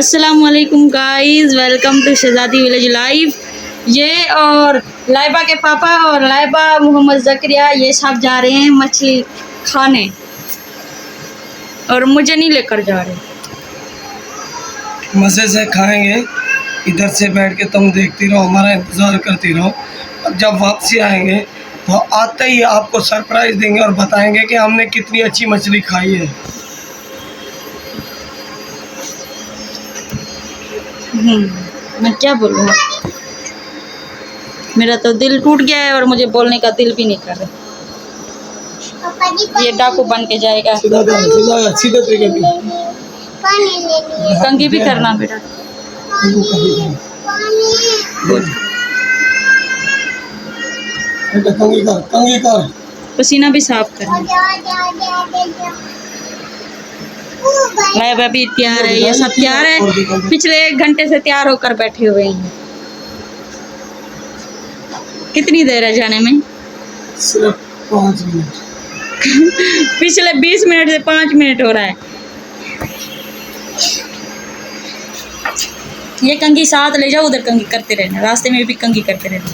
अस्सलामुअलैकुम guys, welcome to Shahzadi village live. ये और लाइबा के पापा और लाइबा मोहम्मद ज़करिया ये सब जा रहे हैं मछली खाने और मुझे नहीं लेकर जा रहे। मज़े से खाएंगे, इधर से बैठ के तुम देखती रहो, हमारा इंतज़ार करती रहो। अब जब वापसी आएंगे तो आते ही आपको सरप्राइज़ देंगे और बताएंगे कि हमने कितनी अच्छी मछली खाई है। मैं क्या बोलूँ, मेरा तो दिल टूट गया है और मुझे बोलने का दिल भी नहीं कर रहा। ये डाकू बन के जाएगा। सीधा तरीके से कंघी भी करना बेटा। कंघी कर पसीना भी साफ करना। मैं अभी तैयार है, ये सब तैयार है, पिछले 1 घंटे से तैयार होकर बैठे हुए हैं। कितनी देर है जाने में? सिर्फ 5 मिनट। पिछले 20 मिनट से 5 मिनट हो रहा है। ये कंघी साथ ले जाओ, उधर कंघी करते रहना, रास्ते में भी कंघी करते रहना।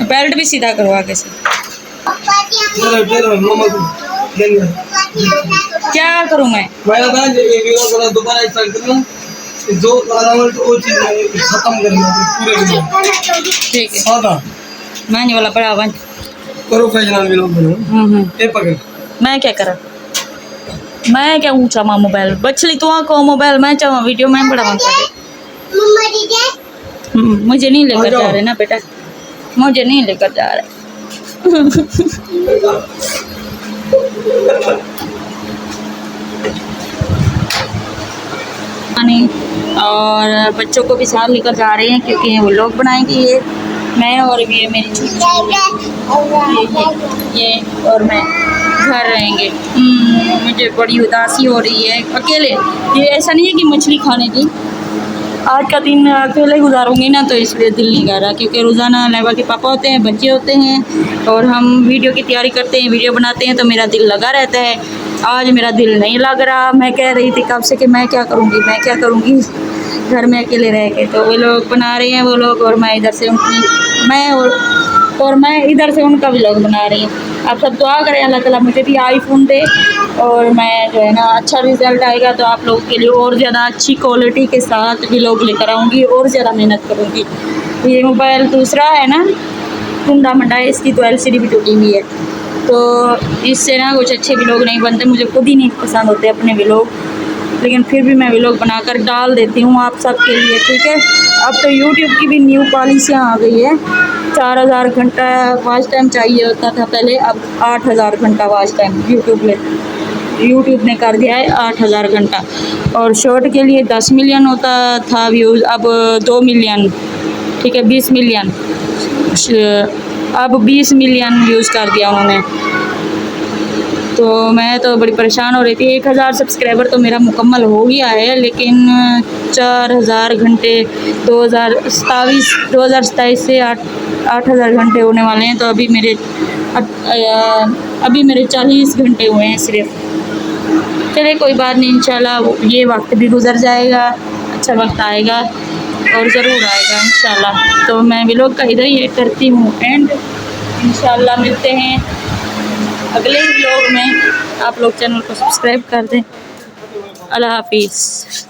बेल्ट भी सीधा करो आगे से। क्या करूं मैं? जो खत्म करना पूरे ठीक है, सादा मैं वाला बड़ा बन करो फैजनान भी लोग बनो। ये पकड़ मैं क्या करा, मैं क्या ऊंचा माँ मोबाइल बछली तो को मोबाइल मैं चाह वीडियो में बड़ा बनता है। मुझे नहीं लेकर जा रहे ना बेटा, मुझे नहीं लेकर जा रहे। और बच्चों को भी साथ लेकर जा रहे हैं क्योंकि वो लोग बनाएंगे। ये मैं और ये मेरी ये और मैं घर रहेंगे। मुझे बड़ी उदासी हो रही है अकेले। ये ऐसा नहीं है कि मछली खाने की, आज का दिन अकेले गुजारूंगी ना तो इसलिए दिल नहीं कर रहा, क्योंकि रोज़ाना लाइबा के पापा होते हैं, बच्चे होते हैं और हम वीडियो की तैयारी करते हैं, वीडियो बनाते हैं तो मेरा दिल लगा रहता है। आज मेरा दिल नहीं लग रहा। मैं कह रही थी कब से कि मैं क्या करूँगी घर में अकेले रह के। तो वो लोग बना रहे हैं वो लोग, और मैं इधर से मैं इधर से उनका व्लॉग बना रही हूँ। आप सब दुआ करें अल्लाह ताला मुझे भी आईफोन दे और मैं जो है ना अच्छा रिज़ल्ट आएगा तो आप लोगों के लिए और ज़्यादा अच्छी क्वालिटी के साथ व्लॉग लेकर आऊँगी और ज़्यादा मेहनत करूँगी। ये मोबाइल दूसरा है ना, टुंडा मंडा है, इसकी तो LCD भी टूटी हुई है, तो इससे ना कुछ अच्छे व्लॉग नहीं बनते। मुझे खुद ही नहीं पसंद होते अपने व्लॉग, लेकिन फिर भी मैं व्लॉग बनाकर डाल देती हूँ आप सब के लिए, ठीक है। अब तो YouTube की भी न्यू पॉलिसियाँ आ गई है। 4000 घंटा वॉच टाइम चाहिए होता था पहले, अब 8000 घंटा वॉच टाइम यूट्यूब ने कर दिया है 8000 घंटा। और शॉर्ट के लिए 10 मिलियन होता था व्यूज़, अब 2 मिलियन, ठीक है 20 मिलियन, अब 20 मिलियन व्यूज़ कर दिया उन्होंने। तो मैं तो बड़ी परेशान हो रही थी। 1000 सब्सक्राइबर तो मेरा मुकम्मल हो गया है, लेकिन 4000 घंटे 2027 से 8000 घंटे होने वाले हैं। तो अभी मेरे 40 घंटे हुए हैं सिर्फ। चलिए कोई बात नहीं, इंशाल्लाह ये वक्त भी गुजर जाएगा, अच्छा वक्त आएगा और ज़रूर आएगा इंशाल्लाह। तो मैं व्लॉग का इधर ये करती हूँ एंड, इंशाल्लाह मिलते हैं अगले व्लॉग में। आप लोग चैनल को सब्सक्राइब कर दें। अल्लाह हाफिज़।